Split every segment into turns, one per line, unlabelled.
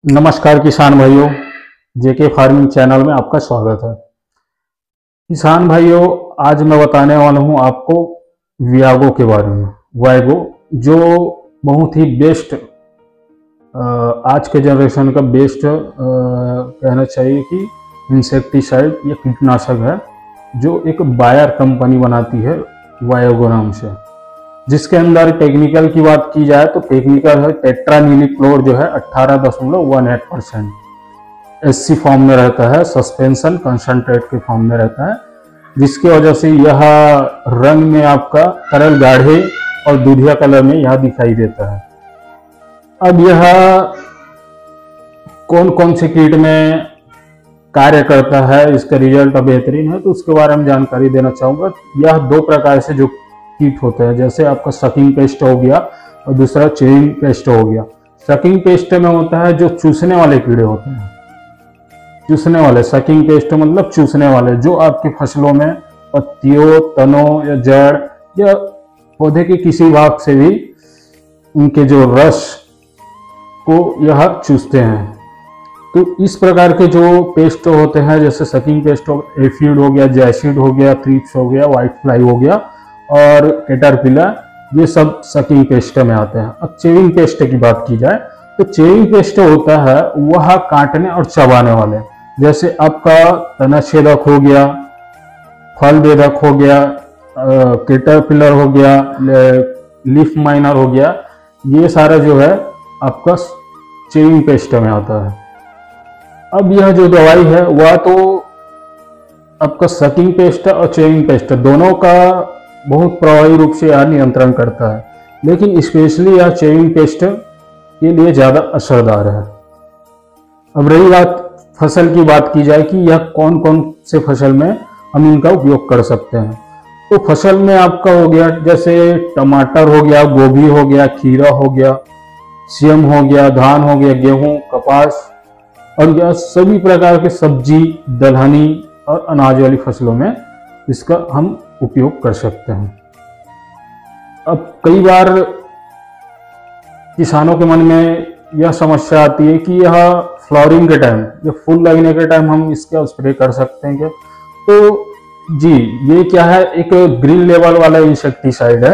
नमस्कार किसान भाइयों, जेके फार्मिंग चैनल में आपका स्वागत है। किसान भाइयों, आज मैं बताने वाला हूं आपको वियागो के बारे में। वायगो जो बहुत ही बेस्ट, आज के जनरेशन का बेस्ट कहना चाहिए कि इंसेक्टिसाइड या कीटनाशक है, जो एक बायर कंपनी बनाती है वायगो नाम से। जिसके अंदर टेक्निकल की बात की जाए तो टेक्निकल है टेट्रानिलिक्लोर जो है 18.18% एससी फॉर्म में रहता है, सस्पेंशन कंसंट्रेट के फॉर्म में रहता है, जिसकी वजह से यह रंग में आपका तरल गाढ़े और दूधिया कलर में यह दिखाई देता है। अब यह कौन कौन से कीट में कार्य करता है, इसका रिजल्ट बेहतरीन है, तो उसके बारे में जानकारी देना चाहूंगा। यह दो प्रकार से जो कीट होते हैं, जैसे आपका सकिंग पेस्ट हो गया और दूसरा च्यूइंग पेस्ट हो गया। सकिंग पेस्ट में होता है जो चूसने वाले कीड़े होते हैं, चूसने वाले। सकिंग पेस्ट मतलब चूसने वाले, जो आपकी फसलों में पत्तियों, तनों या जड़ या पौधे के किसी भाग से भी उनके जो रस को यह चूसते हैं। तो इस प्रकार के जो पेस्ट होते हैं, जैसे सकिंग पेस्ट हो, एफिड हो गया, जैसिड हो गया, थ्रिप्स हो गया, व्हाइट फ्लाई हो गया और कैटरपिलर, ये सब सकिंग पेस्ट में आते हैं। अब चेविंग पेस्ट की बात की जाए तो चेविंग पेस्ट होता है वह काटने और चबाने वाले, जैसे आपका तना छेदक हो गया, फल बेधक हो गया, कैटरपिलर हो गया, लीफ माइनर हो गया। ये सारा जो है आपका चेविंग पेस्ट में आता है। अब यह जो दवाई है वह तो आपका सकिंग पेस्ट और चेविंग पेस्ट दोनों का बहुत प्रभावी रूप से यह नियंत्रण करता है, लेकिन स्पेशली यह चेविंग पेस्ट के लिए ज़्यादा असरदार है। अब रही बात फसल की बात की जाए कि यह कौन कौन से फसल में हम इनका उपयोग कर सकते हैं, तो फसल में आपका हो गया जैसे टमाटर हो गया, गोभी हो गया, खीरा हो गया, सेम हो गया, धान हो गया, गेहूं, कपास और यह सभी प्रकार के सब्जी, दलहनी और अनाज वाली फसलों में इसका हम उपयोग कर सकते हैं। अब कई बार किसानों के मन में यह समस्या आती है कि यह फ्लावरिंग के टाइम या फूल लगने के टाइम हम इसका स्प्रे कर सकते हैं क्या? तो जी, ये क्या है, एक ग्रीन लेवल वाला इंसेक्टिसाइड है।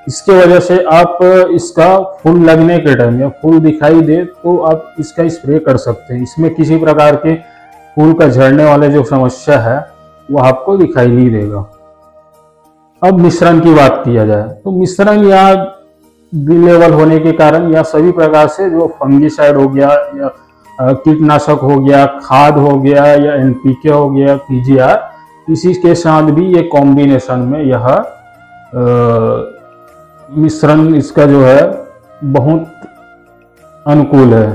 इसके वजह से आप इसका फूल लगने के टाइम या फूल दिखाई दे तो आप इसका स्प्रे कर सकते हैं। इसमें किसी प्रकार के फूल का झड़ने वाले जो समस्या है वह आपको दिखाई नहीं देगा। अब मिश्रण की बात किया जाए तो मिश्रण या ग्रीन लेवल होने के कारण या सभी प्रकार से जो फंगिसाइड हो गया या कीटनाशक हो गया, खाद हो गया या एनपीके हो गया, पीजीआर, इसी के साथ भी ये कॉम्बिनेशन में यह मिश्रण इसका जो है बहुत अनुकूल है,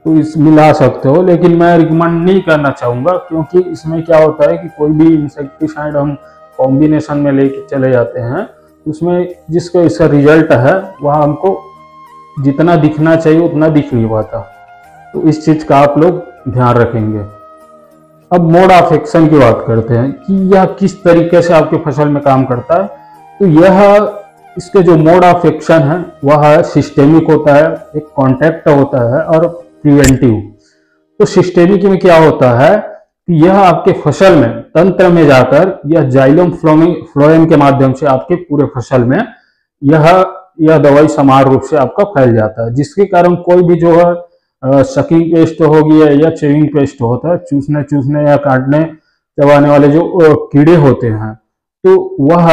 तो इस मिला सकते हो। लेकिन मैं रिकमेंड नहीं करना चाहूँगा, क्योंकि इसमें क्या होता है कि कोई भी इंसेक्टिसाइड हम कॉम्बिनेशन में लेके चले जाते हैं, उसमें जिसका इसका रिजल्ट है वह हमको जितना दिखना चाहिए उतना दिख नहीं पाता। तो इस चीज़ का आप लोग ध्यान रखेंगे। अब मोड ऑफ एक्शन की बात करते हैं कि यह किस तरीके से आपके फसल में काम करता है। तो यह इसके जो मोड ऑफ एक्शन है वह सिस्टेमिक होता है, एक कॉन्टैक्ट होता है और प्रिवेंटिव। तो सिस्टेमिक में क्या होता है कि यह आपके फसल में तंत्र में जाकर यह जाइलम फ्लोएम के माध्यम से आपके पूरे फसल में यह दवाई समान रूप से आपका फैल जाता है, जिसके कारण कोई भी जो है सकिंग पेस्ट हो गया या चेविंग पेस्ट होता है, चूसने या काटने चबाने वाले जो कीड़े होते हैं, तो वह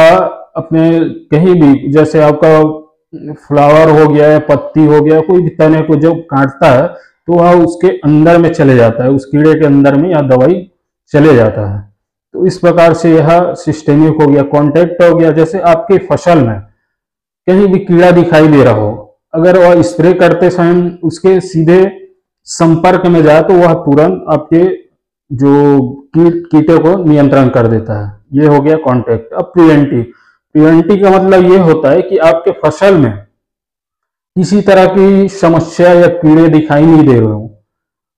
अपने कहीं भी, जैसे आपका फ्लावर हो गया या पत्ती हो गया, कोई भी तने को जब काटता है तो वह उसके अंदर में चले जाता है, उस कीड़े के अंदर में यह दवाई चले जाता है। तो इस प्रकार से यह सिस्टेमिक हो गया। कॉन्टैक्ट हो गया, जैसे आपके फसल में कहीं भी कीड़ा दिखाई दे रहा हो, अगर वह स्प्रे करते समय उसके सीधे संपर्क में जाए तो वह तुरंत आपके जो कीटों को नियंत्रण कर देता है। ये हो गया कॉन्टैक्ट। अब प्रिवेंटिव का मतलब ये होता है कि आपके फसल में किसी तरह की समस्या या कीड़े दिखाई नहीं दे रहे हो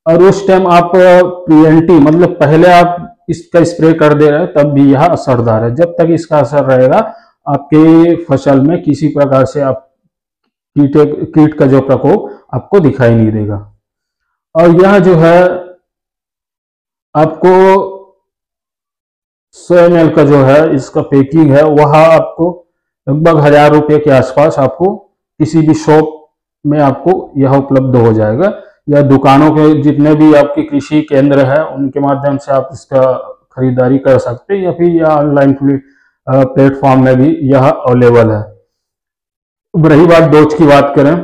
और उस टाइम आप प्रिवेंटिव मतलब पहले आप इसका स्प्रे कर दे रहे हैं, तब भी यह असरदार है। जब तक इसका असर रहेगा आपके फसल में किसी प्रकार से आप कीट का जो प्रकोप आपको दिखाई नहीं देगा। और यह जो है आपको 100 ml का जो है इसका पैकिंग है, वह आपको लगभग 1000 रुपये के आसपास आपको किसी भी शॉप में आपको यह उपलब्ध हो जाएगा, या दुकानों के जितने भी आपके कृषि केंद्र है उनके माध्यम से आप इसका खरीदारी कर सकते हैं, या फिर यह ऑनलाइन प्लेटफॉर्म में भी यह अवेलेबल है। अब रही बात डोज की बात करें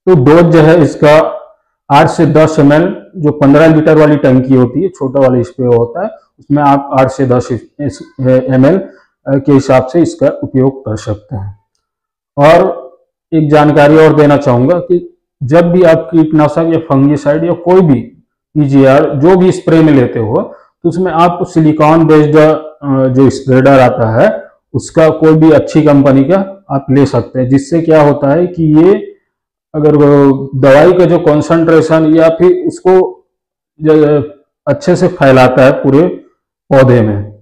तो डोज जो है इसका 8 से 10 ml, जो 15 लीटर वाली टंकी होती है, छोटा वाला स्प्रे होता है, उसमें आप 8 से 10 ml के हिसाब से इसका उपयोग कर सकते हैं। और एक जानकारी और देना चाहूंगा कि जब भी आप कीटनाशक या फंगीसाइड या कोई भी पीजीआर जो भी स्प्रे में लेते हो, तो उसमें आप सिलिकॉन बेस्ड जो स्प्रेडर आता है उसका कोई भी अच्छी कंपनी का आप ले सकते हैं, जिससे क्या होता है कि ये अगर दवाई का जो कॉन्सेंट्रेशन या फिर उसको अच्छे से फैलाता है पूरे पौधे में,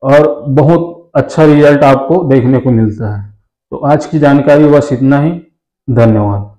और बहुत अच्छा रिजल्ट आपको देखने को मिलता है। तो आज की जानकारी बस इतना ही। धन्यवाद।